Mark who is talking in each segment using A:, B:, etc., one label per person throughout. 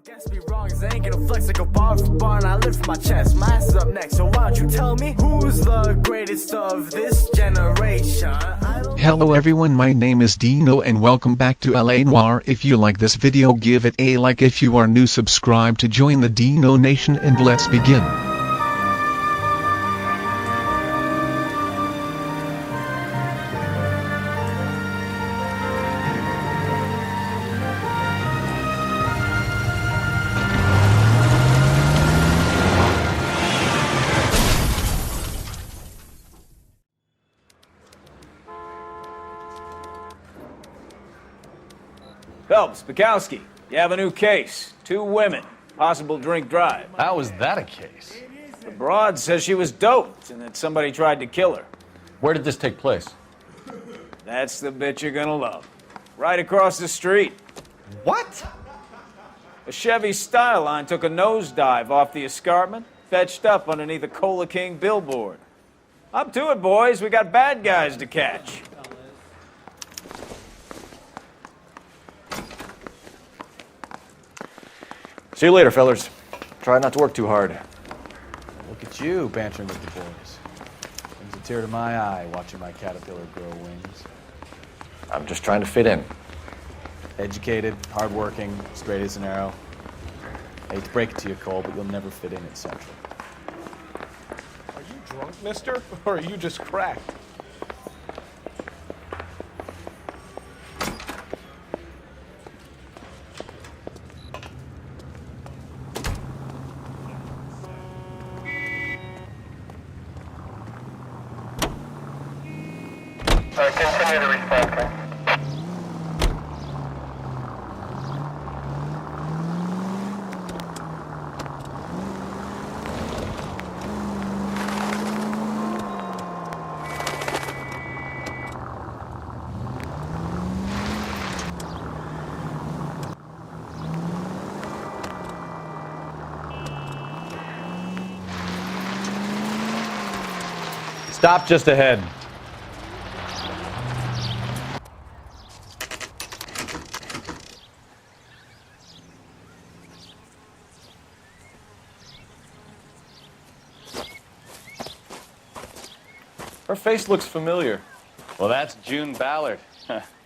A: Guess me wrong, cause I ain't gonna flex like a bar for bar, and I lift my chest. My ass is up next, so why don't you tell me who's the greatest of this generation?
B: Hello everyone, my name is Dino and welcome back to LA Noire. If you like this video, give it a like. If you are new, subscribe to join the Dino Nation, and let's begin.
C: Phelps, Bukowski, you have a new case. 2 women, possible drink drive.
D: How was that a case?
C: The broad says she was doped and that somebody tried to kill her.
D: Where did this take place?
C: That's the bit you're gonna love. Right across the street.
D: What?
C: A Chevy Styline took a nosedive off the escarpment, fetched up underneath a Cola King billboard. Up to it, boys. We got bad guys to catch.
E: See you later, fellers. Try not to work too hard.
D: Look at you bantering with the boys. Brings a tear to my eye watching my caterpillar grow wings.
E: I'm just trying to fit in.
D: Educated, hardworking, straight as an arrow. I hate to break it to you, Cole, but you'll never fit in at Central.
F: Are you drunk, mister? Or are you just cracked?
G: Continue to respond, sir.
D: Stop just ahead.
E: Her face looks familiar.
D: Well, that's June Ballard,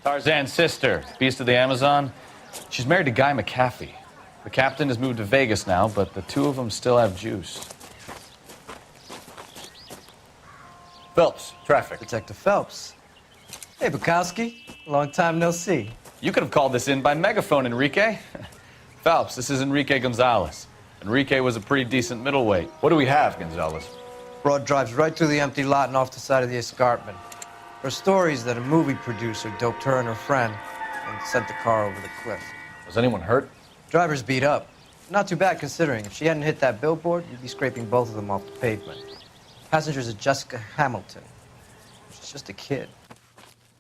D: Tarzan's sister, beast of the Amazon. She's married to Guy McAfee. The captain has moved to Vegas now, but the two of them still have juice. Phelps, traffic.
H: Detective Phelps. Hey, Bukowski. Long time no see.
D: You could have called this in by megaphone, Enrique. Phelps, this is Enrique Gonzalez. Enrique was a pretty decent middleweight. What do we have, Gonzalez?
H: Broad drives right through the empty lot and off the side of the escarpment. Her stories that a movie producer doped her and her friend and sent the car over the cliff.
E: Was anyone hurt?
H: Driver's beat up. Not too bad considering. If she hadn't hit that billboard, you'd be scraping both of them off the pavement. Passenger's a Jessica Hamilton. She's just a kid.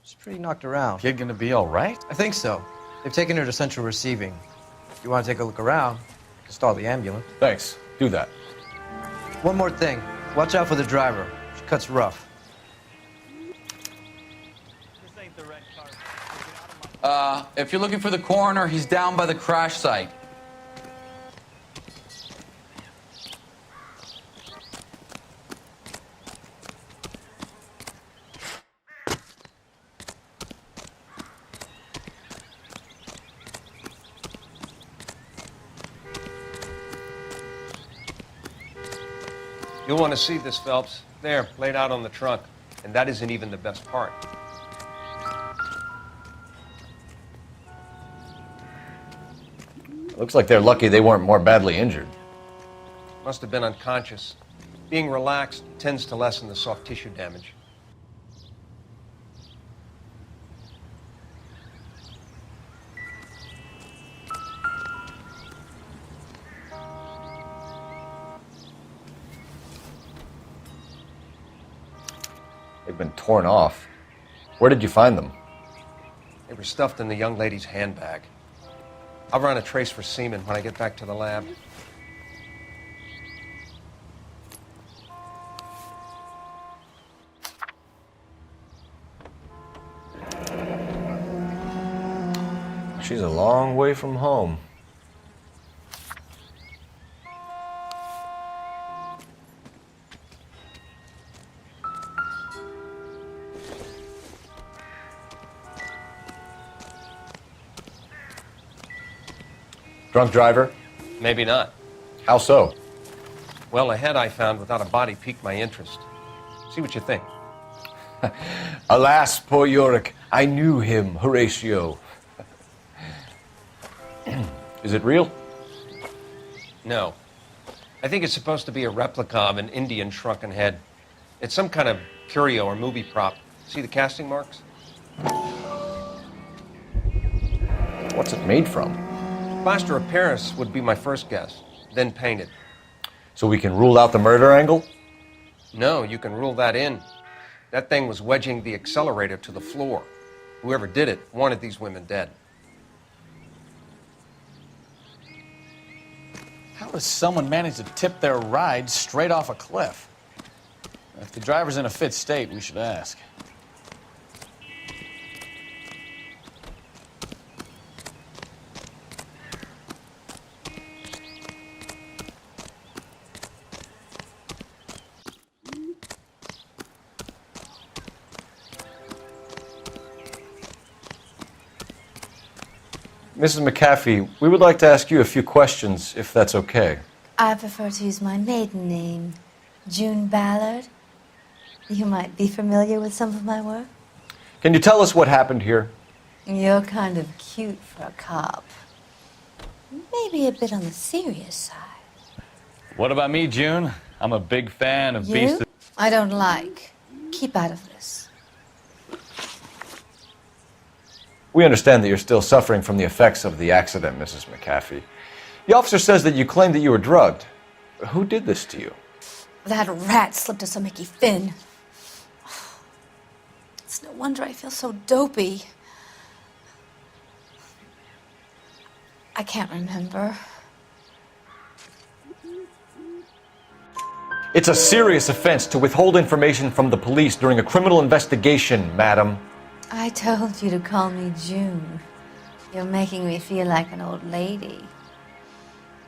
H: She's pretty knocked around.
D: Kid gonna be all right?
H: I think so. They've taken her to central receiving. If you want to take a look around, you can stall the ambulance.
D: Thanks. Do that.
H: One more thing. Watch out for the driver. She cuts rough.
I: If you're looking for the coroner, he's down by the crash site.
F: You'll want to see this, Phelps. There, laid out on the trunk. And that isn't even the best part.
E: Looks like they're lucky they weren't more badly injured.
F: Must have been unconscious. Being relaxed tends to lessen the soft tissue damage.
E: They've been torn off. Where did you find them?
F: They were stuffed in the young lady's handbag. I'll run a trace for semen when I get back to the lab.
E: She's a long way from home. Drunk driver?
F: Maybe not.
E: How so?
F: Well, a head I found without a body piqued my interest. See what you think.
E: Alas, poor Yorick. I knew him, Horatio. Is it real?
F: No. I think it's supposed to be a replica of an Indian shrunken head. It's some kind of curio or movie prop. See the casting marks?
E: What's it made from?
F: Plaster of Paris would be my first guess, then painted.
E: So we can rule out the murder angle?
F: No, you can rule that in. That thing was wedging the accelerator to the floor. Whoever did it wanted these women dead.
D: How does someone manage to tip their ride straight off a cliff? If the driver's in a fit state, we should ask.
E: Mrs. McAfee, we would like to ask you a few questions, if that's okay.
J: I prefer to use my maiden name, June Ballard. You might be familiar with some of my work.
E: Can you tell us what happened here?
J: You're kind of cute for a cop. Maybe a bit on the serious side.
D: What about me, June? I'm a big fan of
J: You? I don't like. Keep out of this.
E: We understand that you're still suffering from the effects of the accident, Mrs. McAfee. The officer says that you claimed that you were drugged. Who did this to you?
J: That rat slipped us a Mickey Finn. It's no wonder I feel so dopey. I can't remember.
E: It's a serious offense to withhold information from the police during a criminal investigation, madam.
J: I told you to call me June. You're making me feel like an old lady.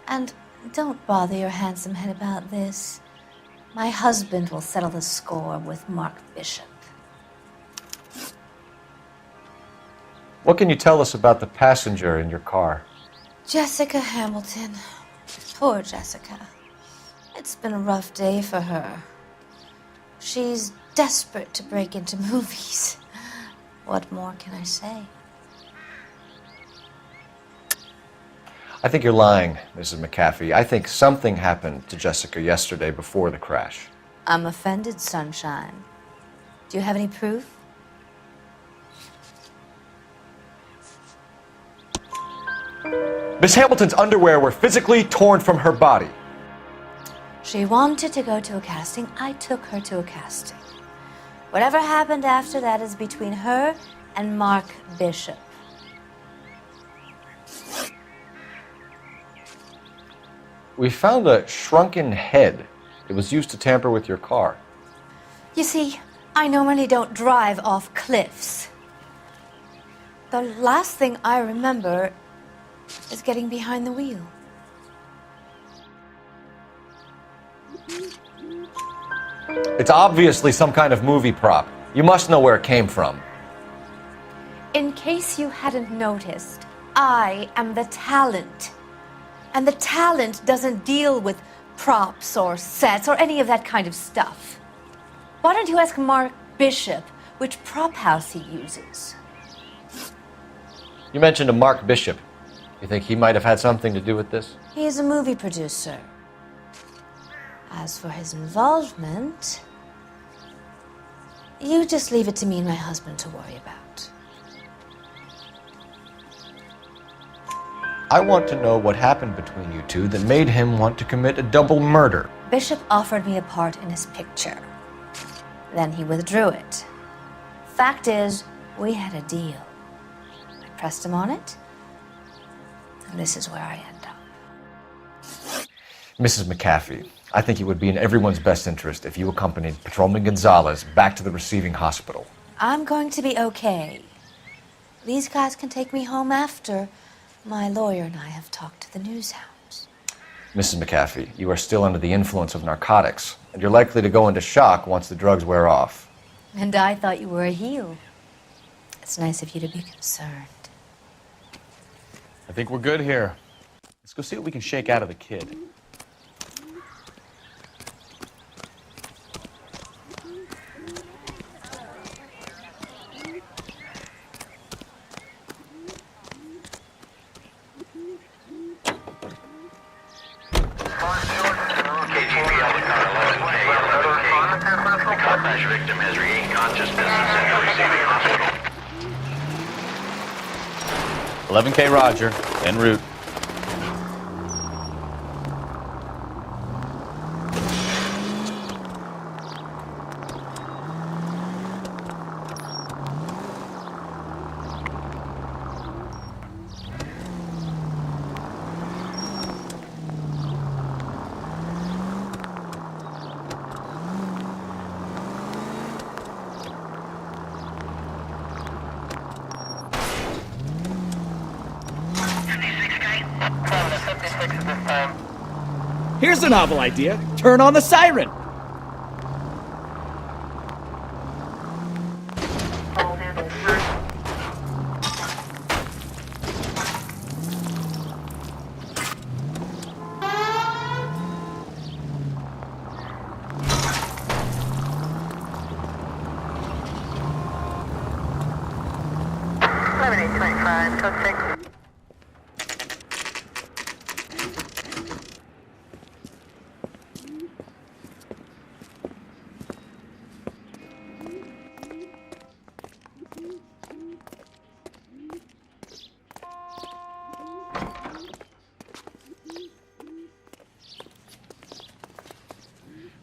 J: And don't bother your handsome head about this. My husband will settle the score with Mark Bishop.
E: What can you tell us about the passenger in your car?
J: Jessica Hamilton. Poor Jessica. It's been a rough day for her. She's desperate to break into movies. What more can I say?
E: I think you're lying, Mrs. McAfee. I think something happened to Jessica yesterday before the crash.
J: I'm offended, Sunshine. Do you have any proof?
E: Miss Hamilton's underwear were physically torn from her body.
J: She wanted to go to a casting. I took her to a casting. Whatever happened after that is between her and Mark Bishop.
E: We found a shrunken head. It was used to tamper with your car.
J: You see, I normally don't drive off cliffs. The last thing I remember is getting behind the wheel.
E: It's obviously some kind of movie prop. You must know where it came from.
J: In case you hadn't noticed, I am the talent. And the talent doesn't deal with props or sets or any of that kind of stuff. Why don't you ask Mark Bishop which prop house he uses?
E: You mentioned a Mark Bishop. You think he might have had something to do with this?
J: He is a movie producer. As for his involvement, you just leave it to me and my husband to worry about.
E: I want to know what happened between you two that made him want to commit a double murder.
J: Bishop offered me a part in his picture. Then he withdrew it. Fact is, we had a deal. I pressed him on it, and this is where I end up.
E: Mrs. McAfee, I think it would be in everyone's best interest if you accompanied Patrolman Gonzalez back to the receiving hospital.
J: I'm going to be okay. These guys can take me home after my lawyer and I have talked to the news hounds.
E: Mrs. McAfee, you are still under the influence of narcotics, and you're likely to go into shock once the drugs wear off.
J: And I thought you were a heel. It's nice of you to be concerned.
D: I think we're good here. Let's go see what we can shake out of the kid.
G: Victim has regained consciousness and is receiving hospital.
D: 11K Roger, en route.
K: Here's a novel idea. Turn on the siren.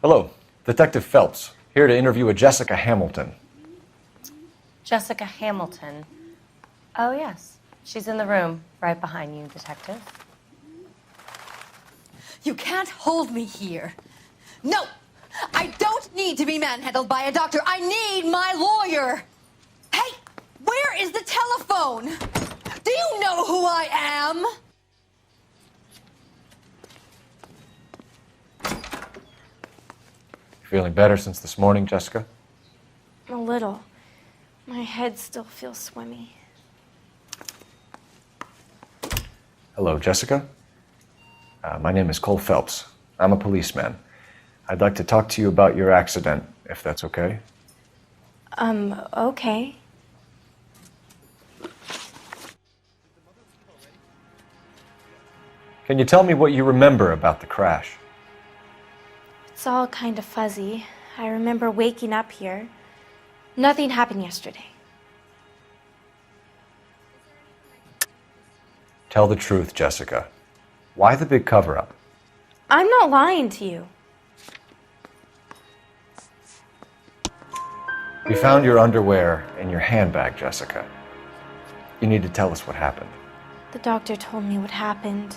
E: Hello, Detective Phelps, here to interview a Jessica Hamilton.
L: Jessica Hamilton. Oh, yes. She's in the room, right behind you, Detective.
J: You can't hold me here. No! I don't need to be manhandled by a doctor. I need my lawyer. Hey, where is the telephone? Do you know who I am?
E: Feeling better since this morning, Jessica?
L: A little. My head still feels swimmy.
E: Hello, Jessica. My name is Cole Phelps. I'm a policeman. I'd like to talk to you about your accident, if that's okay.
L: Okay.
E: Can you tell me what you remember about the crash?
L: It's all kind of fuzzy. I remember waking up here. Nothing happened yesterday.
E: Tell the truth, Jessica. Why the big cover-up?
L: I'm not lying to you.
E: We found your underwear in your handbag, Jessica. You need to tell us what happened.
L: The doctor told me what happened.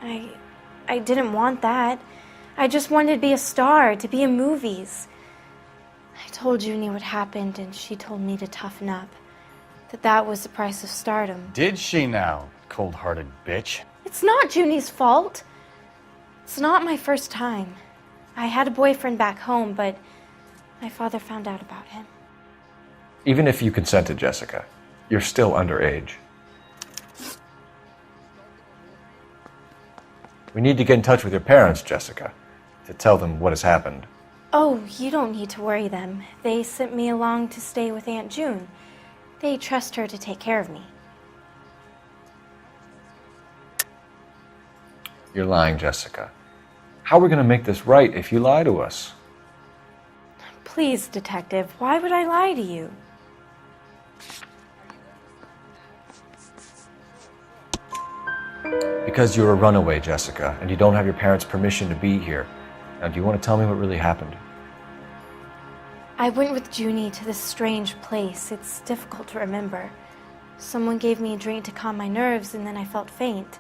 L: I didn't want that. I just wanted to be a star, to be in movies. I told Junie what happened, and she told me to toughen up. That was the price of stardom.
D: Did she now, cold-hearted bitch?
L: It's not Junie's fault. It's not my first time. I had a boyfriend back home, but my father found out about him.
E: Even if you consented, Jessica, you're still underage. We need to get in touch with your parents, Jessica, to tell them what has happened.
L: Oh, you don't need to worry them. They sent me along to stay with Aunt June. They trust her to take care of me.
E: You're lying, Jessica. How are we going to make this right if you lie to us?
L: Please, Detective, why would I lie to you?
E: Because you're a runaway, Jessica, and you don't have your parents' permission to be here. Now, do you want to tell me what really happened?
L: I went with Junie to this strange place. It's difficult to remember. Someone gave me a drink to calm my nerves, and then I felt faint.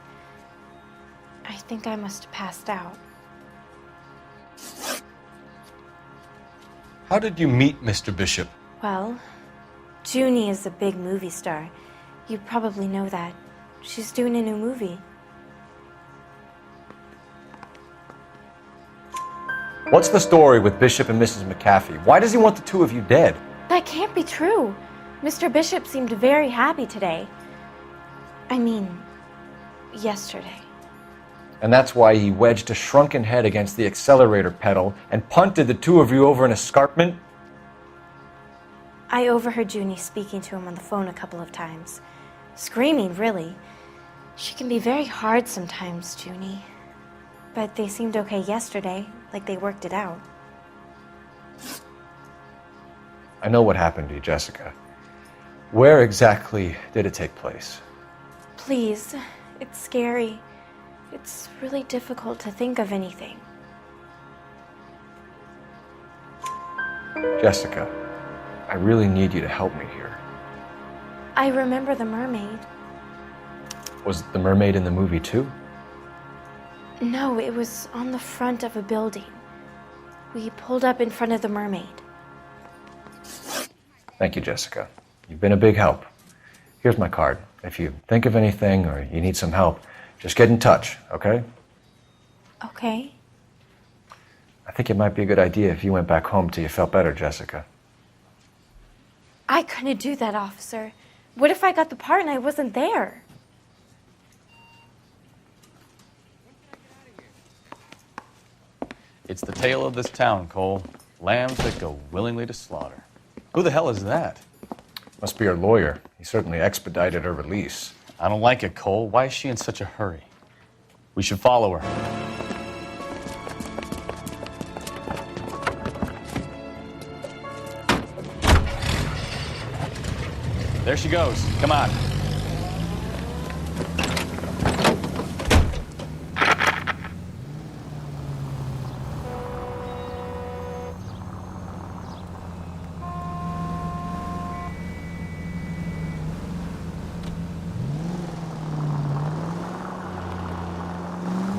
L: I think I must have passed out.
D: How did you meet Mr. Bishop?
L: Well, Junie is a big movie star. You probably know that. She's doing a new movie.
E: What's the story with Bishop and Mrs. McAfee? Why does he want the two of you dead?
L: That can't be true. Mr. Bishop seemed very happy today. I mean, yesterday.
E: And that's why he wedged a shrunken head against the accelerator pedal and punted the two of you over an escarpment?
L: I overheard Junie speaking to him on the phone a couple of times. Screaming, really. She can be very hard sometimes, Junie. But they seemed okay yesterday, like they worked it out.
E: I know what happened to you, Jessica. Where exactly did it take place?
L: Please, it's scary. It's really difficult to think of anything.
E: Jessica, I really need you to help me here.
L: I remember the mermaid.
E: Was the mermaid in the movie too?
L: No, it was on the front of a building. We pulled up in front of the mermaid.
E: Thank you, Jessica. You've been a big help. Here's my card. If you think of anything or you need some help, just get in touch, okay?
L: Okay.
E: I think it might be a good idea if you went back home till you felt better, Jessica.
L: I couldn't do that, officer. What if I got the part and I wasn't there?
D: It's the tale of this town, Cole. Lambs that go willingly to slaughter. Who the hell is that?
E: Must be her lawyer. He certainly expedited her release.
D: I don't like it, Cole. Why is she in such a hurry? We should follow her. There she goes. Come on.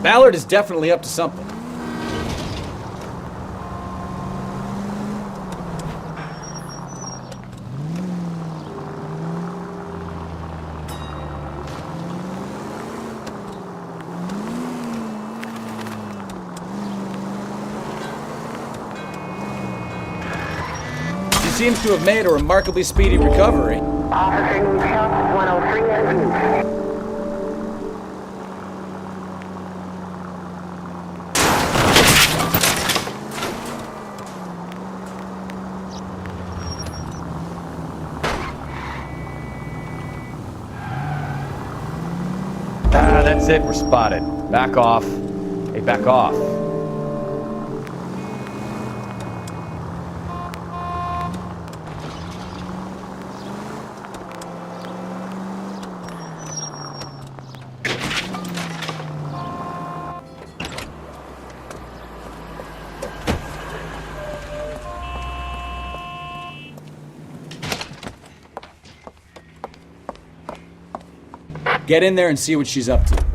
K: Ballard is definitely up to something. She seems to have made a remarkably speedy recovery.
G: Officer Help 103 at view.
D: That's it. We're spotted. Back off. Hey, back off.
K: Get in there and see what she's up to.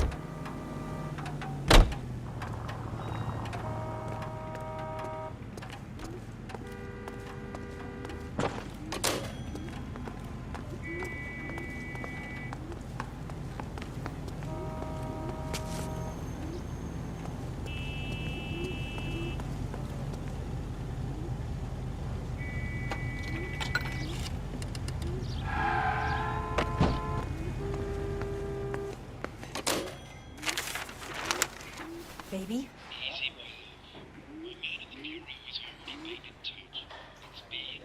J: Baby?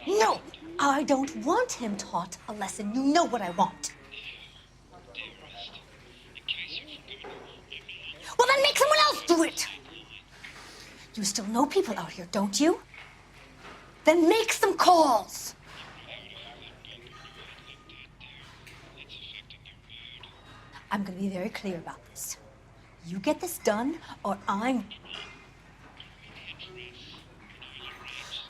J: No! I don't want him taught a lesson. You know what I want. Well, then make someone else do it! You still know people out here, don't you? Then make some calls! I'm gonna be very clear about this. You get this done, or I'm...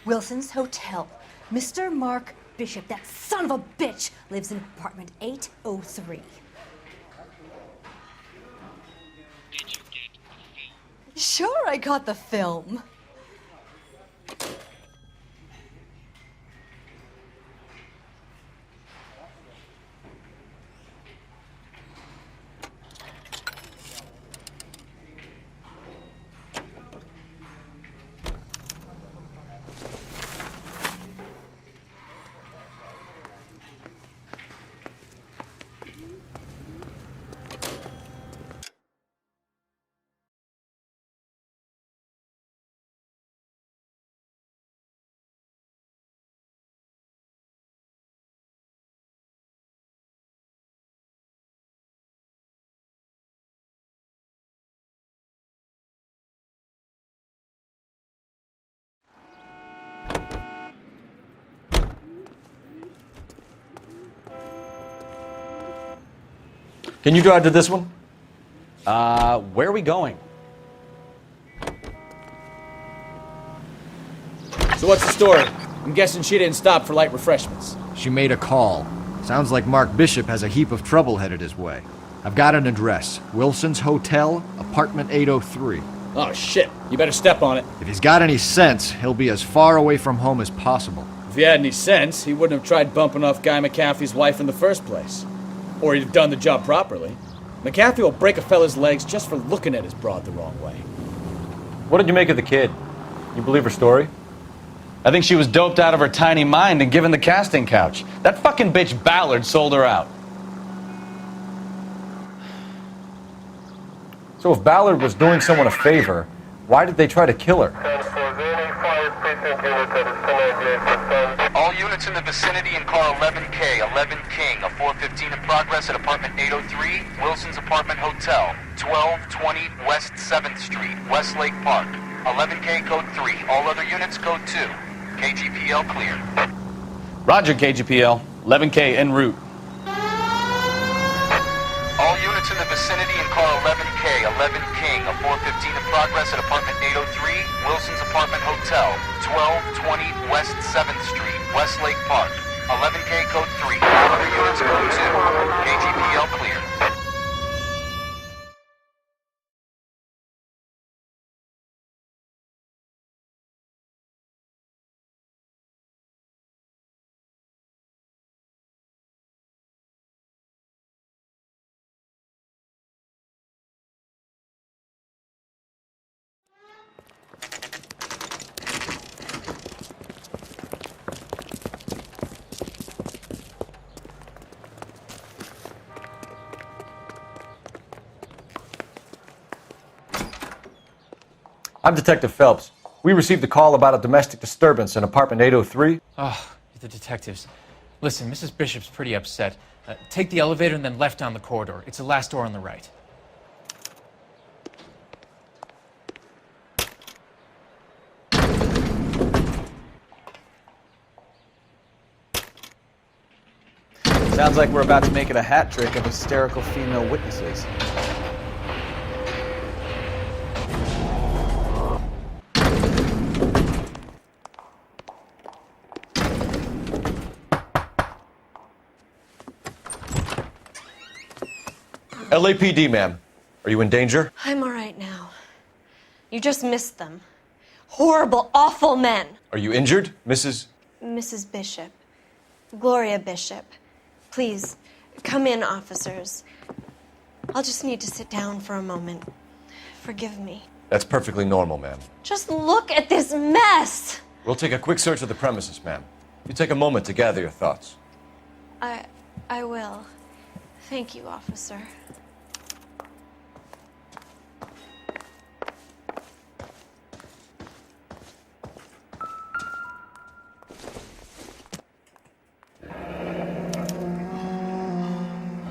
J: Wilson's Hotel. Mr. Mark Bishop, that son of a bitch, lives in apartment 803. Sure, I got the film.
E: Can you drive to this one?
D: Where are we going?
K: So what's the story? I'm guessing she didn't stop for light refreshments.
M: She made a call. Sounds like Mark Bishop has a heap of trouble headed his way. I've got an address. Wilson's Hotel, apartment 803.
K: Oh shit, you better step on it.
M: If he's got any sense, he'll be as far away from home as possible.
K: If he had any sense, he wouldn't have tried bumping off Guy McAfee's wife in the first place. Or he'd have done the job properly. McAfee will break a fella's legs just for looking at his broad the wrong way.
E: What did you make of the kid? You believe her story?
D: I think she was doped out of her tiny mind and given the casting couch. That fucking bitch Ballard sold her out.
E: So if Ballard was doing someone a favor, why did they try to kill her?
G: All units in the vicinity in car 11K, 11 King, a 415 in progress at apartment 803, Wilson's Apartment Hotel, 1220 West 7th Street, Westlake Park. 11K code 3, all other units code 2. KGPL clear.
D: Roger, KGPL. 11K en route.
G: All units in the vicinity in car 11K, 11 King, a 415 in progress at apartment 803, Wilson's Apartment Hotel, 1220 West 7th Street, Westlake Park. 11K code 3, all other units code 2. KGPL clear.
E: I'm Detective Phelps. We received a call about a domestic disturbance in apartment 803.
N: Oh, the detectives. Listen, Mrs. Bishop's pretty upset. Take the elevator and then left down the corridor. It's the last door on the right.
C: Sounds like we're about to make it a hat trick of hysterical female witnesses.
E: LAPD, ma'am. Are you in danger?
O: I'm all right now. You just missed them. Horrible, awful men.
E: Are you injured, Mrs.?
O: Mrs. Bishop. Gloria Bishop. Please, come in, officers. I'll just need to sit down for a moment. Forgive me.
E: That's perfectly normal, ma'am.
O: Just look at this mess!
E: We'll take a quick search of the premises, ma'am. You take a moment to gather your thoughts.
O: I will. Thank you, officer.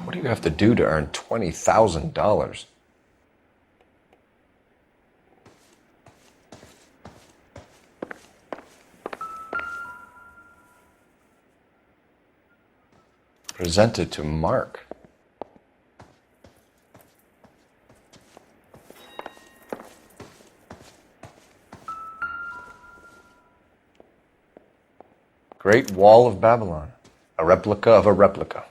E: What do you have to do to earn $20,000? Presented to Mark. Great Wall of Babylon. A replica of a replica.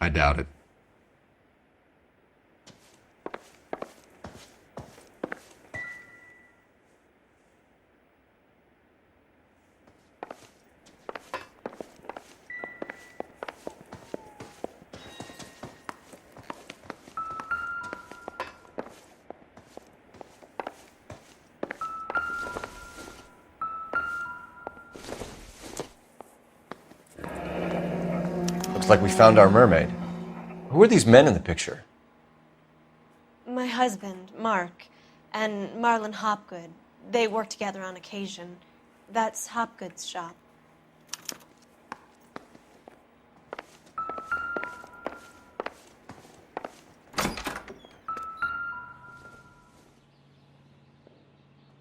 M: I doubt it.
E: Looks like we found our mermaid. Who are these men in the picture?
O: My husband, Mark, and Marlon Hopgood. They work together on occasion. That's Hopgood's shop.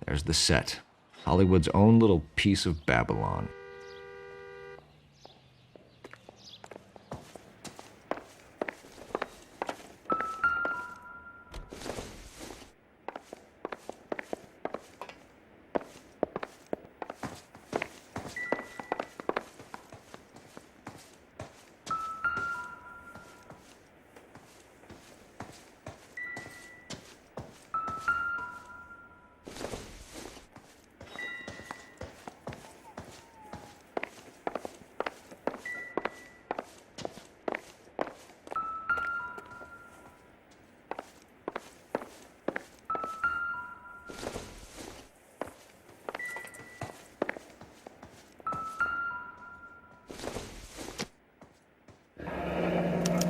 M: There's the set. Hollywood's own little piece of Babylon.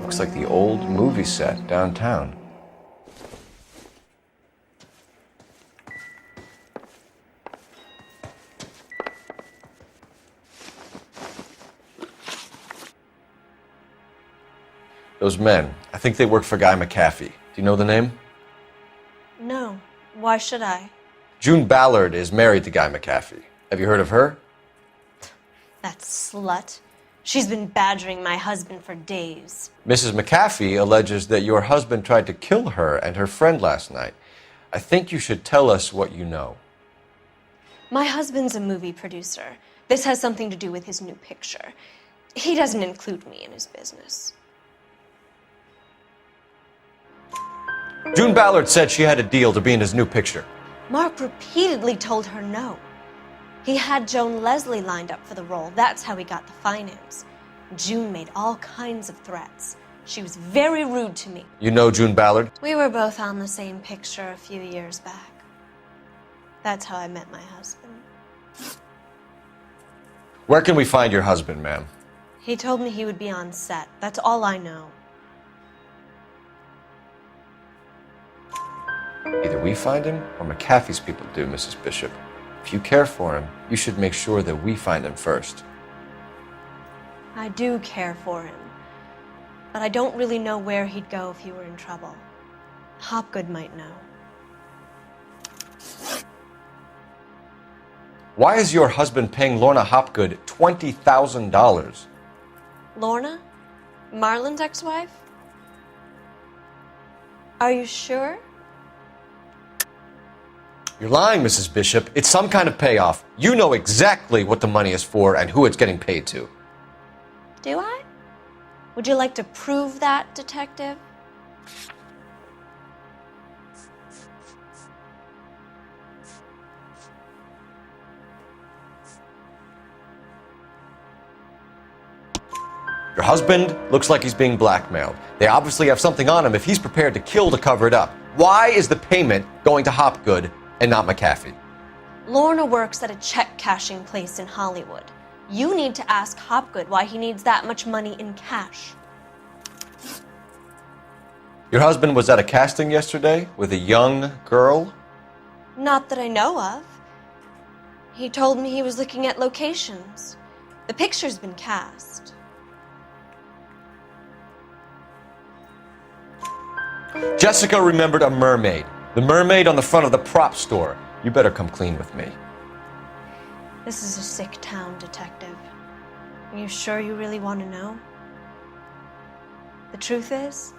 E: Looks like the old movie set downtown. Those men, I think they work for Guy McAfee. Do you know the name?
O: No. Why should I?
E: June Ballard is married to Guy McAfee. Have you heard of her?
O: That slut. She's been badgering my husband for days.
E: Mrs. McAfee alleges that your husband tried to kill her and her friend last night. I think you should tell us what you know.
O: My husband's a movie producer. This has something to do with his new picture. He doesn't include me in his business.
E: June Ballard said she had a deal to be in his new picture.
O: Mark repeatedly told her no. He had Joan Leslie lined up for the role. That's how he got the finance. June made all kinds of threats. She was very rude to me.
E: You know June Ballard?
O: We were both on the same picture a few years back. That's how I met my husband.
E: Where can we find your husband, ma'am?
O: He told me he would be on set. That's all I know.
E: Either we find him or McAfee's people do, Mrs. Bishop. If you care for him, you should make sure that we find him first.
O: I do care for him, but I don't really know where he'd go if he were in trouble. Hopgood might know.
E: Why is your husband paying Lorna Hopgood $20,000?
O: Lorna? Marlon's ex-wife? Are you sure?
E: You're lying, Mrs. Bishop. It's some kind of payoff. You know exactly what the money is for and who it's getting paid to.
O: Do I? Would you like to prove that, Detective?
E: Your husband looks like he's being blackmailed. They obviously have something on him if he's prepared to kill to cover it up. Why is the payment going to Hopgood and not McAfee?
O: Lorna works at a check-cashing place in Hollywood. You need to ask Hopgood why he needs that much money in cash.
E: Your husband was at a casting yesterday with a young girl?
O: Not that I know of. He told me he was looking at locations. The picture's been cast.
E: Jessica remembered a mermaid. The mermaid on the front of the prop store. You better come clean with me.
O: This is a sick town, Detective. Are you sure you really want to know? The truth is,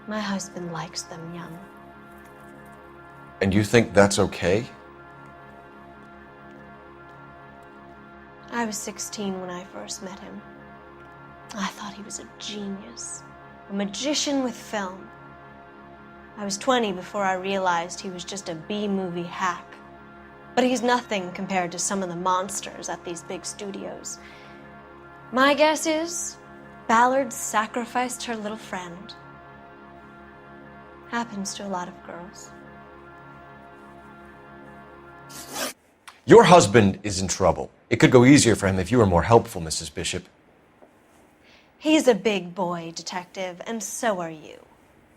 O: my husband likes them young.
E: And you think that's okay?
O: I was 16 when I first met him. I thought he was a genius, a magician with film. I was 20 before I realized he was just a B-movie hack. But he's nothing compared to some of the monsters at these big studios. My guess is Ballard sacrificed her little friend. Happens to a lot of girls.
E: Your husband is in trouble. It could go easier for him if you were more helpful, Mrs. Bishop.
O: He's a big boy, Detective, and so are you.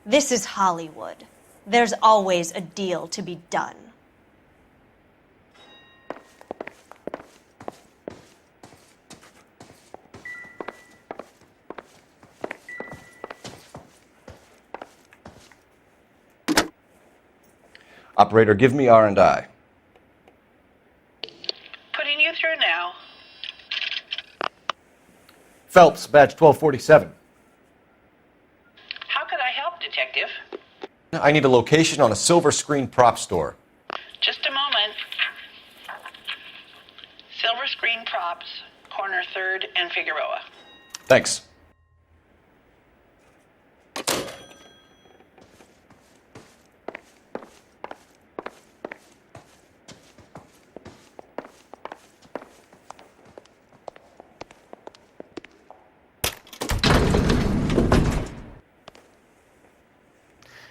O: This is Hollywood. There's always a deal to be done.
E: Operator, give me R&I.
M: Phelps, badge 1247.
P: How can I help, Detective?
M: I need a location on a silver screen prop store.
P: Just a moment. Silver Screen Props, corner 3rd and Figueroa.
M: Thanks.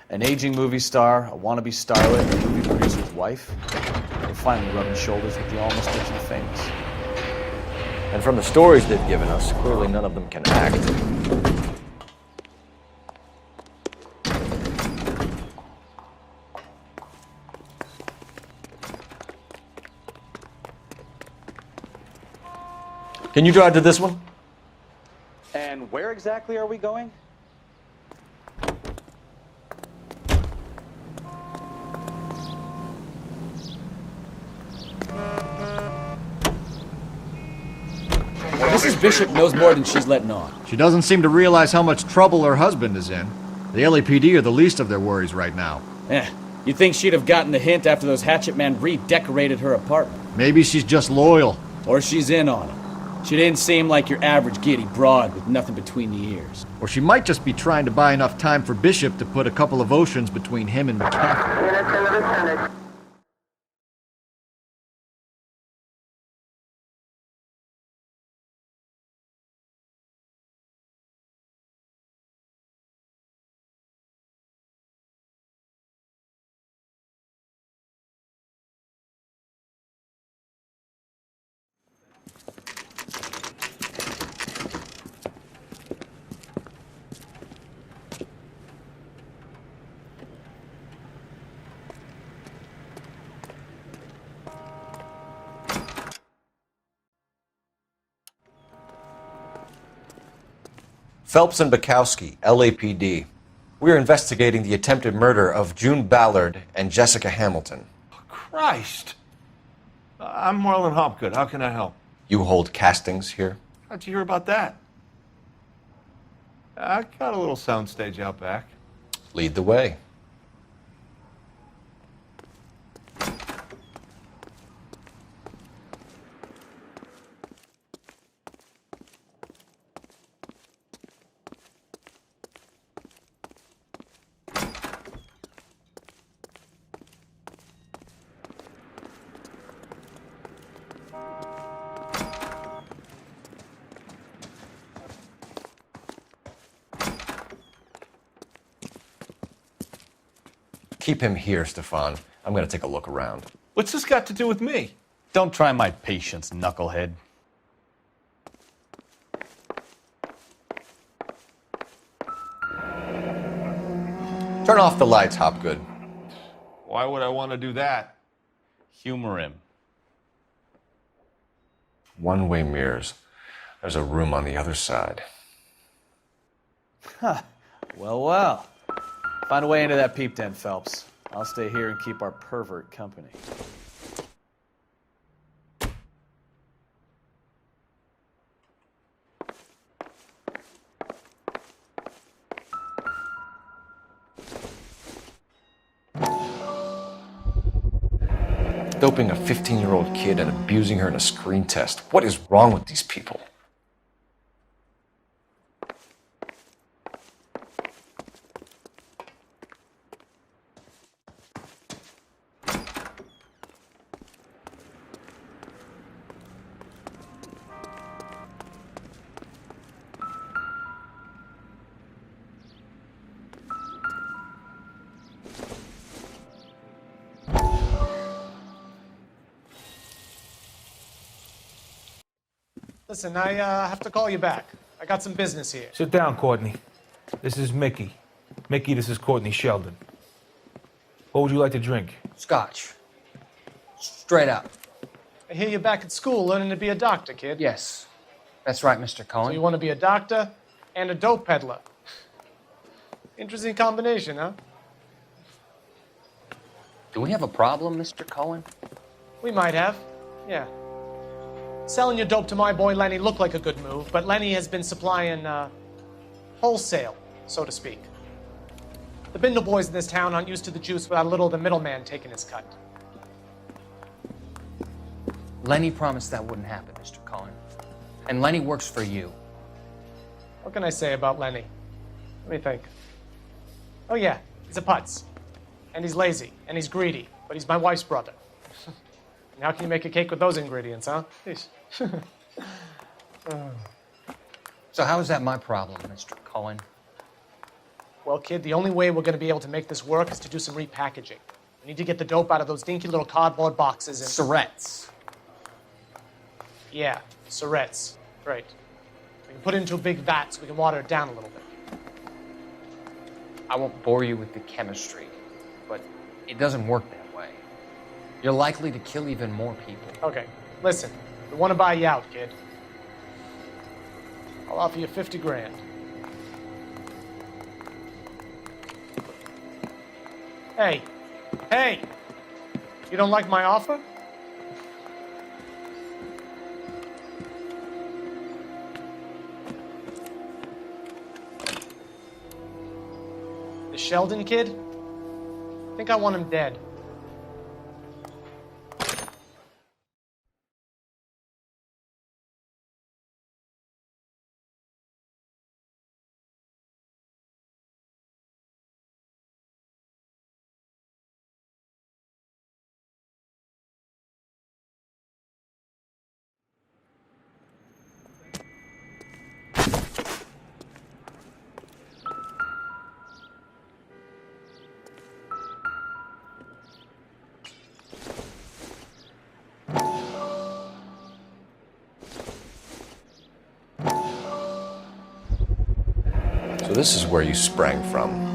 C: An aging movie star, a wannabe starlet, and a movie producer's wife. They're finally rubbing shoulders with the almost rich and famous.
E: And from the stories they've given us, clearly none of them can act. Can you drive to this one?
D: And where exactly are we going?
K: Mrs. Bishop knows more than she's letting on.
M: She doesn't seem to realize how much trouble her husband is in. The LAPD are the least of their worries right now.
K: You'd think she'd have gotten the hint after those hatchet men redecorated her apartment.
M: Maybe she's just loyal.
K: Or she's in on it. She didn't seem like your average giddy broad with nothing between the ears.
M: Or she might just be trying to buy enough time for Bishop to put a couple of oceans between him and McCaffrey.
E: Phelps and Bukowski, LAPD. We are investigating the attempted murder of June Ballard and Jessica Hamilton.
Q: Christ! I'm Marlon Hopgood. How can I help?
E: You hold castings here?
Q: How'd you hear about that? I got a little soundstage out back.
E: Lead the way. Keep him here, Stefan. I'm going to take a look around.
Q: What's this got to do with me?
D: Don't try my patience, knucklehead.
E: Turn off the lights, Hopgood.
Q: Why would I want to do that?
D: Humor him.
E: One-way mirrors. There's a room on the other side.
C: Huh. Well. Find a way into that peep den, Phelps. I'll stay here and keep our pervert company.
E: Doping a 15-year-old kid and abusing her in a screen test. What is wrong with these people?
R: Listen, I have to call you back. I got some business here.
S: Sit down, Courtney. This is Mickey. Mickey, this is Courtney Sheldon. What would you like to drink?
H: Scotch. Straight up.
R: I hear you're back at school learning to be a doctor, kid.
H: Yes. That's right, Mr. Cohen.
R: So you want to be a doctor and a dope peddler. Interesting combination, huh?
H: Do we have a problem, Mr. Cohen?
R: We might have, yeah. Selling your dope to my boy Lenny looked like a good move, but Lenny has been supplying, wholesale, so to speak. The Bindle boys in this town aren't used to the juice without a little of the middleman taking his cut.
N: Lenny promised that wouldn't happen, Mr. Cullen. And Lenny works for you.
R: What can I say about Lenny? Let me think. Oh yeah, he's a putz. And he's lazy, and he's greedy, but he's my wife's brother. And how can you make a cake with those ingredients, huh? Jeez.
N: So how is that my problem, Mr. Cullen?
R: Well, kid, the only way we're going to be able to make this work is to do some repackaging. We need to get the dope out of those dinky little cardboard boxes and...
N: Surrettes.
R: Yeah, surrettes. Right. We can put it into a big vat so we can water it down a little bit.
N: I won't bore you with the chemistry, but it doesn't work that way. You're likely to kill even more people.
R: Okay, listen. We want to buy you out, kid. I'll offer you 50 grand. Hey, hey! You don't like my offer? The Sheldon kid? I think I want him dead.
E: So this is where you sprang from.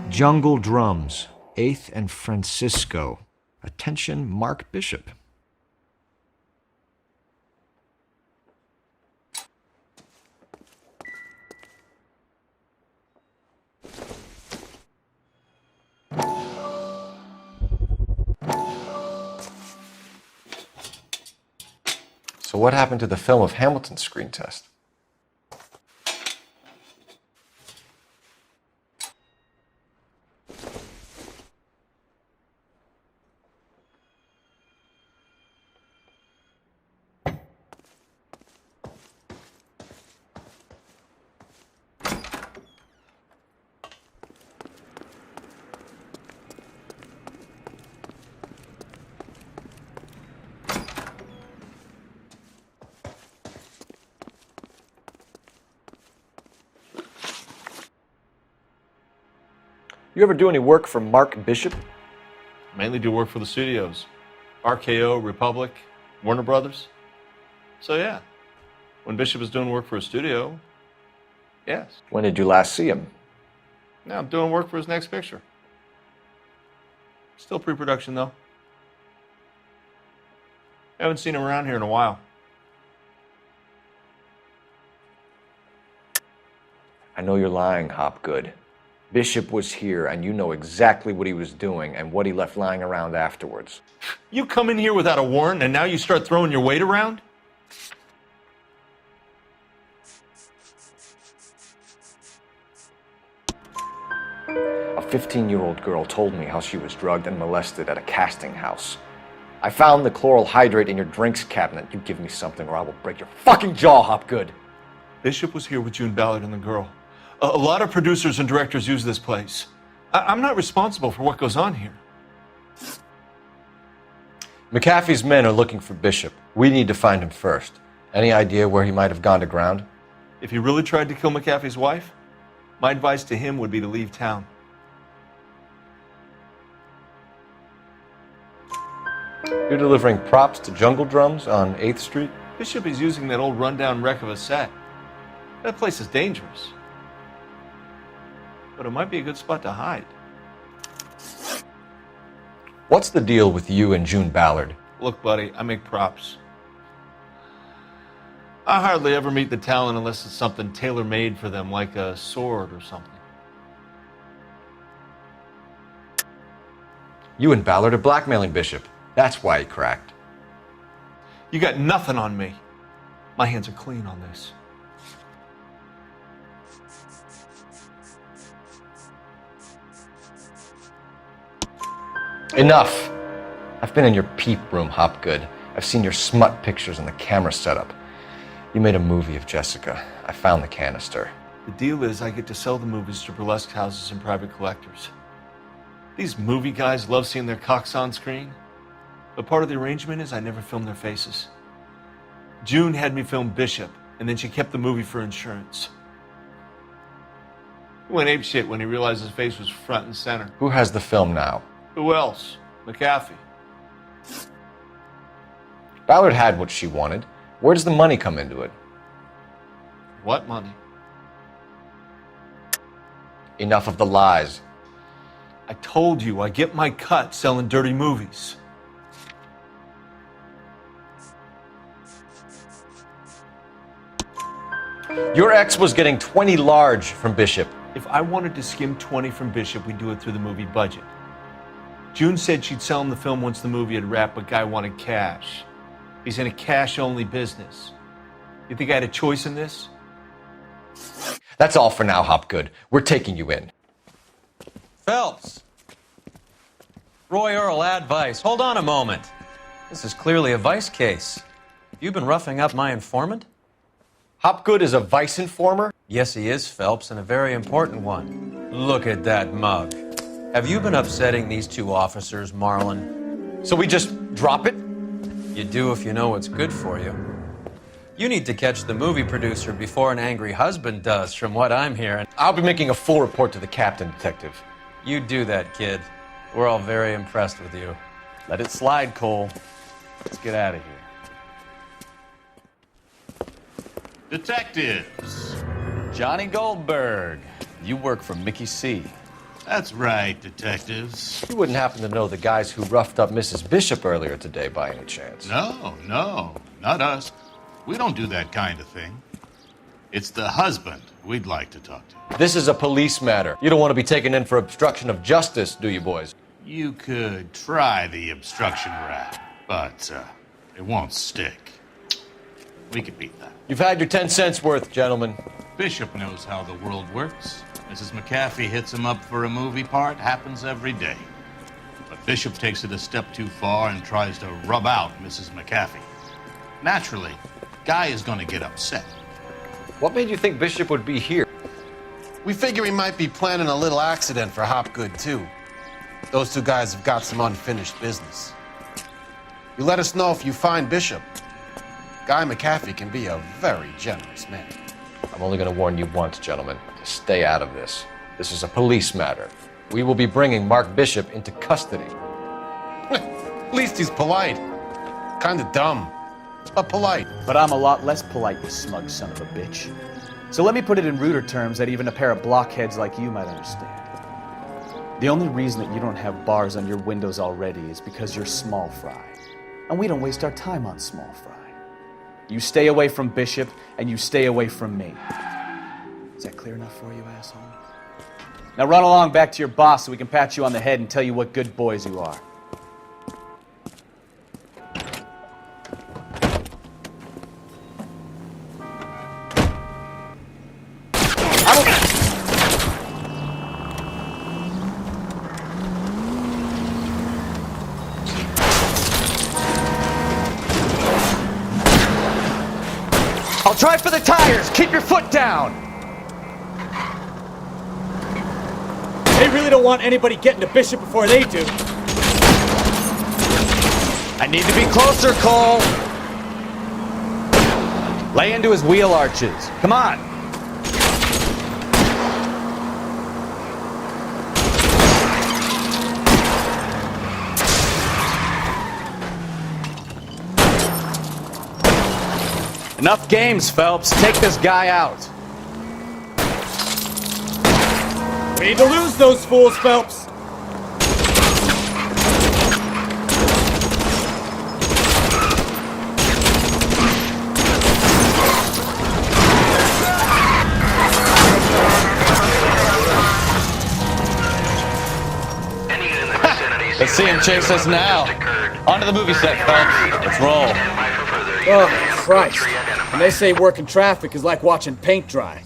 M: Jungle Drums, 8th and Francisco. Attention, Mark Bishop.
E: So what happened to the film of Hamilton's screen test? You ever do any work for Mark Bishop?
Q: Mainly do work for the studios. RKO, Republic, Warner Brothers. So yeah, when Bishop was doing work for a studio, yes.
E: When did you last see him?
Q: Now I'm doing work for his next picture. Still pre-production though. Haven't seen him around here in a while.
E: I know you're lying, Hopgood. Bishop was here, and you know exactly what he was doing and what he left lying around afterwards.
Q: You come in here without a warrant, and now you start throwing your weight around?
E: A 15-year-old girl told me how she was drugged and molested at a casting house. I found the chloral hydrate in your drinks cabinet. You give me something or I will break your fucking jaw, Hopgood.
Q: Bishop was here with June Ballard and the girl. A lot of producers and directors use this place. I'm not responsible for what goes on here.
E: McAfee's men are looking for Bishop. We need to find him first. Any idea where he might have gone to ground?
Q: If he really tried to kill McAfee's wife, My advice to him would be to leave town.
E: You're delivering props to Jungle Drums on 8th Street?
Q: Bishop is using that old rundown wreck of a set. That place is dangerous. But it might be a good spot to hide.
E: What's the deal with you and June Ballard?
Q: Look, buddy, I make props. I hardly ever meet the talent unless it's something tailor-made for them, like a sword or something.
E: You and Ballard are blackmailing Bishop. That's why he cracked.
Q: You got nothing on me. My hands are clean on this.
E: Enough! I've been in your peep room, Hopgood. I've seen your smut pictures and the camera setup. You made a movie of Jessica. I found the canister.
Q: The deal is I get to sell the movies to burlesque houses and private collectors. These movie guys love seeing their cocks on screen. But part of the arrangement is I never film their faces. June had me film Bishop, and then she kept the movie for insurance. He went apeshit when he realized his face was front and center.
E: Who has the film now?
Q: Who else? McAfee.
E: Ballard had what she wanted. Where does the money come into it?
Q: What money?
E: Enough of the lies.
Q: I told you I get my cut selling dirty movies.
E: Your ex was getting 20 large from Bishop.
Q: If I wanted to skim 20 from Bishop, we'd do it through the movie budget. June said she'd sell him the film once the movie had wrapped, but Guy wanted cash. He's in a cash-only business. You think I had a choice in this?
E: That's all for now, Hopgood. We're taking you in.
H: Phelps! Roy Earl, advice. Hold on a moment. This is clearly a vice case. You've been roughing up my informant?
E: Hopgood is a vice informer?
H: Yes, he is, Phelps, and a very important one. Look at that mug. Have you been upsetting these two officers, Marlin?
E: So we just drop it?
H: You do if you know what's good for you. You need to catch the movie producer before an angry husband does, from what I'm hearing.
E: I'll be making a full report to the captain, Detective.
H: You do that, kid. We're all very impressed with you. Let it slide, Cole. Let's get out of here.
T: Detectives.
D: Johnny Goldberg. You work for Mickey C.
T: That's right, detectives.
E: You wouldn't happen to know the guys who roughed up Mrs. Bishop earlier today by any chance?
T: No, not us. We don't do that kind of thing. It's the husband we'd like to talk to.
E: This is a police matter. You don't want to be taken in for obstruction of justice, do you, boys?
T: You could try the obstruction rap, but it won't stick. We could beat that.
E: You've had your 10 cents worth, gentlemen.
T: Bishop knows how the world works. Mrs. McAfee hits him up for a movie part, happens every day. But Bishop takes it a step too far and tries to rub out Mrs. McAfee. Naturally, Guy is going to get upset.
E: What made you think Bishop would be here?
U: We figure he might be planning a little accident for Hopgood, too. Those two guys have got some unfinished business. You let us know if you find Bishop. Guy McAfee can be a very generous man.
E: I'm only going to warn you once, gentlemen, to stay out of this. This is a police matter. We will be bringing Mark Bishop into custody.
U: At least he's polite. Kind of dumb, but polite.
V: But I'm a lot less polite, you smug son of a bitch. So let me put it in ruder terms that even a pair of blockheads like you might understand. The only reason that you don't have bars on your windows already is because you're small fry. And we don't waste our time on small fry. You stay away from Bishop, and you stay away from me. Is that clear enough for you, asshole? Now run along back to your boss so we can pat you on the head and tell you what good boys you are. I'll try for the tires. Keep your foot down.
K: They really don't want anybody getting to Bishop before they do.
V: I need to be closer, Cole. Lay into his wheel arches. Come on. Enough games, Phelps. Take this guy out.
K: We need to lose those fools, Phelps.
D: Let's see him chase us now. Onto the movie set, Phelps. Let's roll.
K: Oh, Christ. And they say working traffic is like watching paint dry.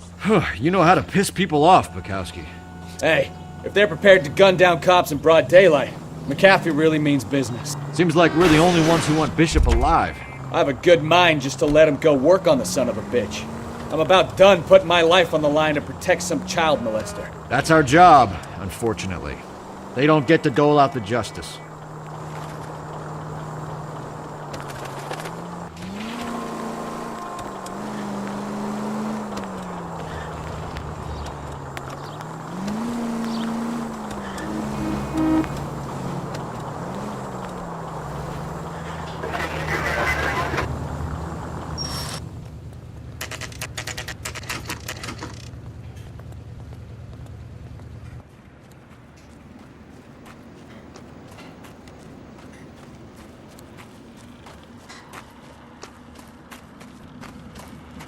M: You know how to piss people off, Bukowski.
K: Hey, if they're prepared to gun down cops in broad daylight, McAfee really means business.
M: Seems like we're the only ones who want Bishop alive.
K: I have a good mind just to let him go work on the son of a bitch. I'm about done putting my life on the line to protect some child molester.
M: That's our job, unfortunately. They don't get to dole out the justice.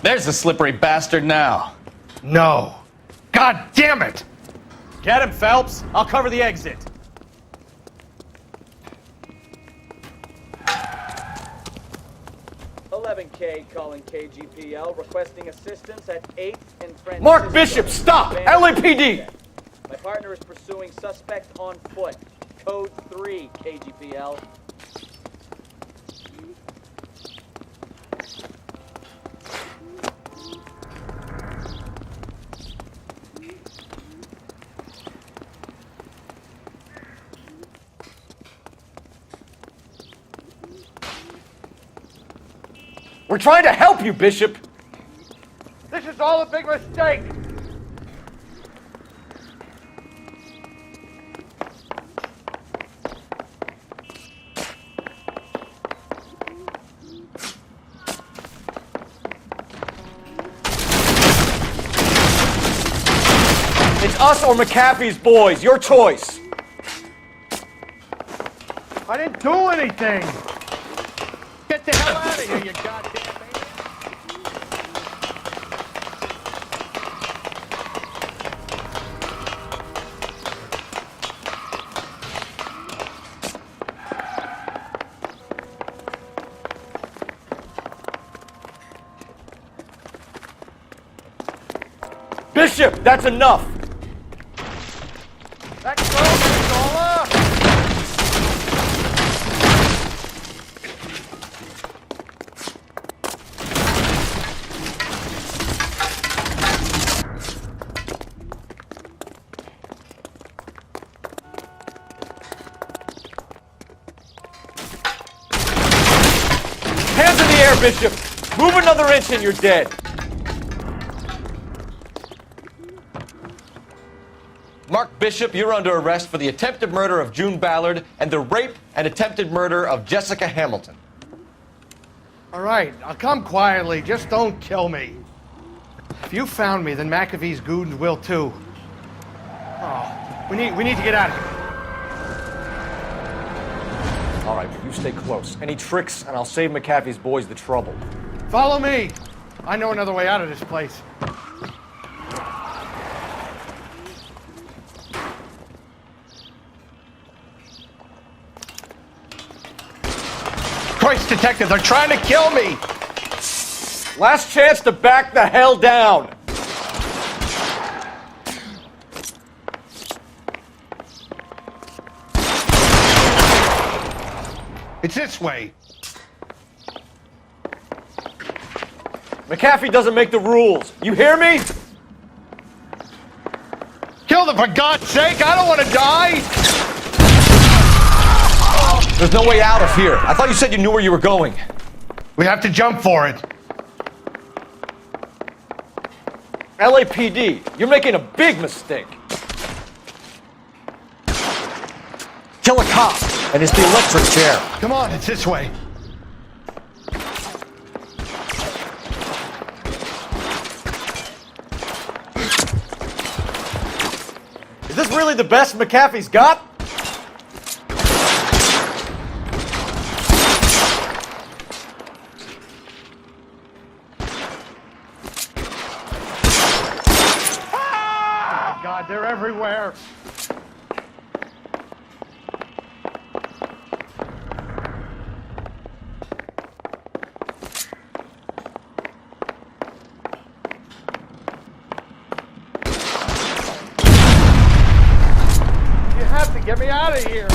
D: There's the slippery bastard now.
V: No. God damn it! Get him, Phelps. I'll cover the exit.
C: K calling KGPL, requesting assistance at 8th and Francisco.
E: Mark Bishop, stop! LAPD!
C: My partner is pursuing suspect on foot. Code 3, KGPL.
E: We're trying to help you, Bishop!
U: This is all a big mistake!
E: It's us or McAfee's boys, your choice!
U: I didn't do anything! Get the hell out of here, you goddamn baby!
E: Bishop, that's enough!
U: Let's go, Zola!
E: Hands in the air, Bishop! Move another inch and you're dead!
A: Mark Bishop, you're under arrest for the attempted murder of June Ballard and the rape and attempted murder of Jessica Hamilton.
U: All right, I'll come quietly. Just don't kill me. If you found me, then McAfee's goons will too. Oh, we need to get out of here.
E: All right, but you stay close. Any tricks, and I'll save McAfee's boys the trouble.
U: Follow me. I know another way out of this place. Christ, detective, they're trying to kill me!
E: Last chance to back the hell down!
U: It's this way.
E: McAfee doesn't make the rules. You hear me?
U: Kill them, for God's sake! I don't want to die!
A: There's no way out of here. I thought you said you knew where you were going.
U: We have to jump for it.
E: LAPD, you're making a big mistake.
A: Kill a cop, and it's the electric chair.
U: Come on, it's this way.
E: really the best McAfee's got?
U: Oh, God, they're everywhere. You have to get me out of here.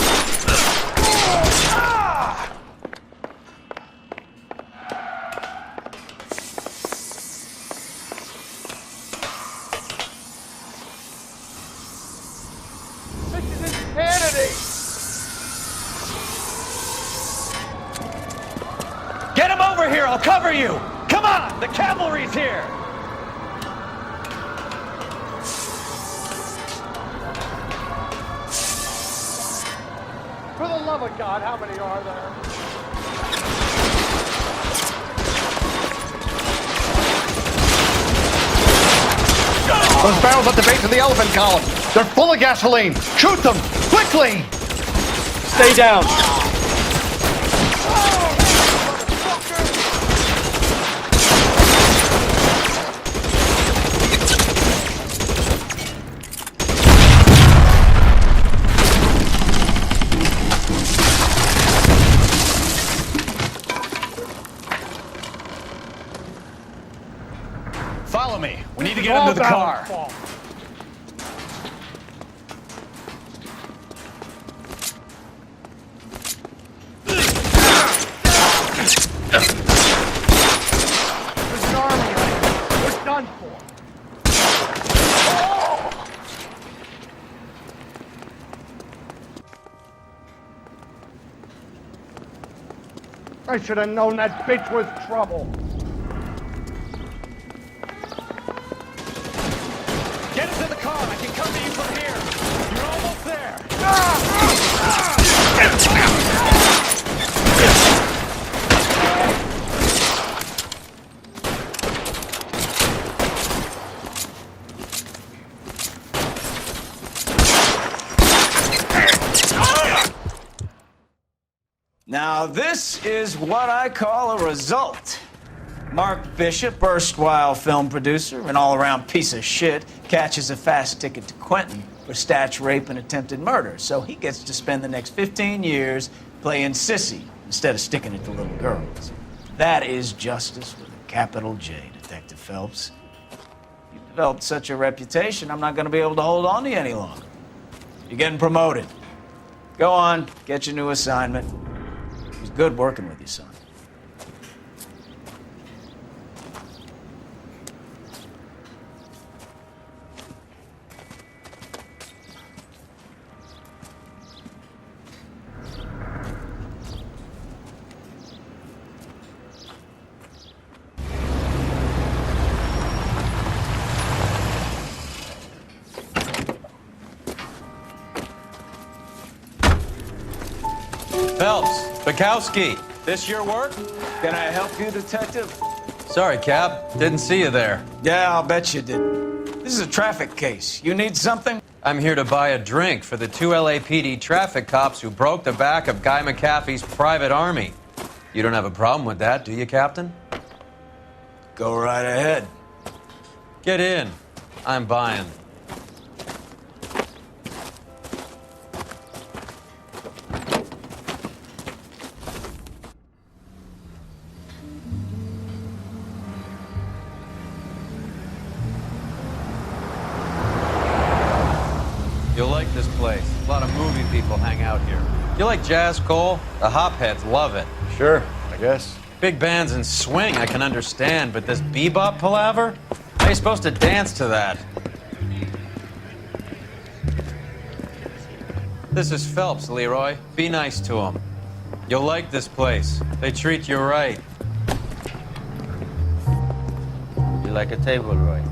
U: This is insanity.
D: Get him over here, I'll cover you! Come on, the cavalry's here!
U: For the love of God, how many are there?
E: Those barrels at the base of the elephant column. They're full of gasoline. Shoot them, quickly!
C: Stay down.
D: Follow me. We need to get him to the car.
U: There's an army right here. We're done for. I should have known that bitch was trouble.
D: Get into the car. I can cover you from here. You're almost there.
C: Now, this is what I call a result. Mark Bishop, erstwhile film producer and all-around piece of shit, catches a fast ticket to Quentin for statch rape and attempted murder, so he gets to spend the next 15 years playing sissy instead of sticking it to little girls. That is justice with a capital J, Detective Phelps. You've developed such a reputation, I'm not going to be able to hold on to you any longer. You're getting promoted. Go on, get your new assignment. It was good working with you, son.
B: Phelps, Bukowski, this your work?
C: Can I help you, Detective?
B: Sorry, Cap. Didn't see you there.
C: Yeah, I'll bet you did. This is a traffic case. You need something?
B: I'm here to buy a drink for the 2 LAPD traffic cops who broke the back of Guy McAfee's private army. You don't have a problem with that, do you, Captain?
C: Go right ahead.
B: Get in. I'm buying. You'll like this place. A lot of movie people hang out here. You like jazz, Cole? The hopheads love it.
E: Sure, I guess.
B: Big bands and swing I can understand, but this bebop palaver? How are you supposed to dance to that? This is Phelps, Leroy. Be nice to him. You'll like this place. They treat you right.
I: You like a table, Roy?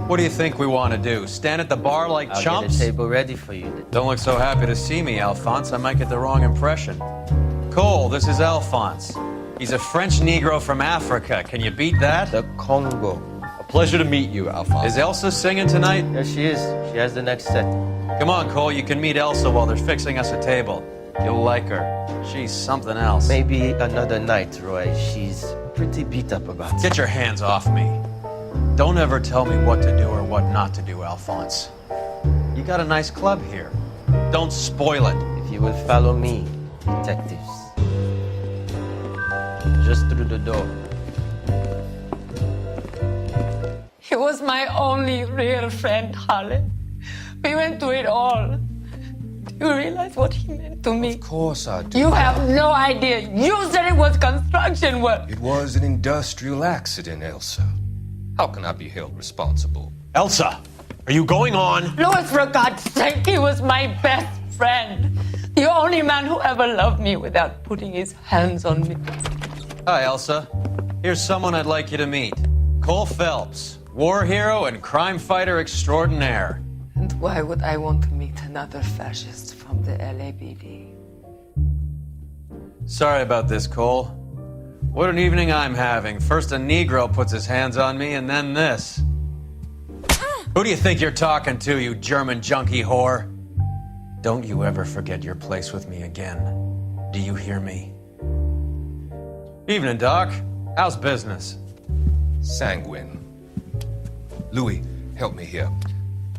B: What do you think we want to do? Stand at the bar like
I: I'll
B: chumps?
I: get a table ready for you.
B: Don't look so happy to see me, Alphonse. I might get the wrong impression. Cole, this is Alphonse. He's a French Negro from Africa. Can you beat that?
I: The Congo. A
A: Pleasure to meet you, Alphonse.
B: Is Elsa singing tonight?
I: Yes, she is. She has the next set.
B: Come on, Cole, you can meet Elsa while they're fixing us a table. You'll like her. She's something else.
I: Maybe another night, Roy. She's pretty beat up about it.
B: Get your hands off me. Don't ever tell me what to do or what not to do, Alphonse. You got a nice club here. Don't spoil it.
I: If you will follow me, detectives. Just through the door.
F: He was my only real friend, Harlan. We went through it all. Do you realize what he meant to me?
L: Of course I do.
F: You have no idea. You said it was construction work.
L: It was an industrial accident, Elsa. How can I be held responsible?
B: Elsa, are you going on?
F: Louis, for God's sake, he was my best friend. The only man who ever loved me without putting his hands on me.
B: Hi, Elsa. Here's someone I'd like you to meet. Cole Phelps, war hero and crime fighter extraordinaire.
F: And why would I want to meet another fascist from the LAPD?
B: Sorry about this, Cole. What an evening I'm having. First a Negro puts his hands on me, and then this. Who do you think you're talking to, you German junkie whore? Don't you ever forget your place with me again. Do you hear me? Evening, Doc. How's business?
L: Sanguine. Louis, help me here.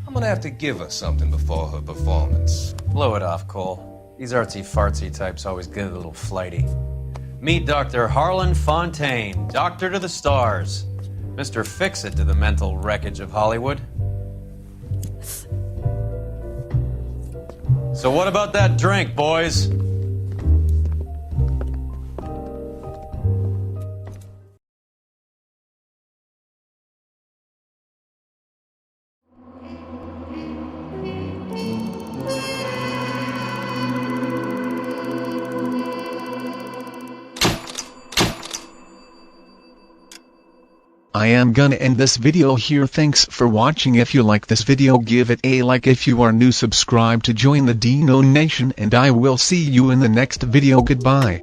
L: I'm gonna have to give her something before her performance.
B: Blow it off, Cole. These artsy-fartsy types always get a little flighty. Meet Dr. Harlan Fontaine, doctor to the stars. Mr. Fix-It to the mental wreckage of Hollywood. So what about that drink, boys?
W: I am gonna end this video here. Thanks for watching. If you like this video, give it a like. If you are new, subscribe to join the Dino Nation, and I will see you in the next video. Goodbye.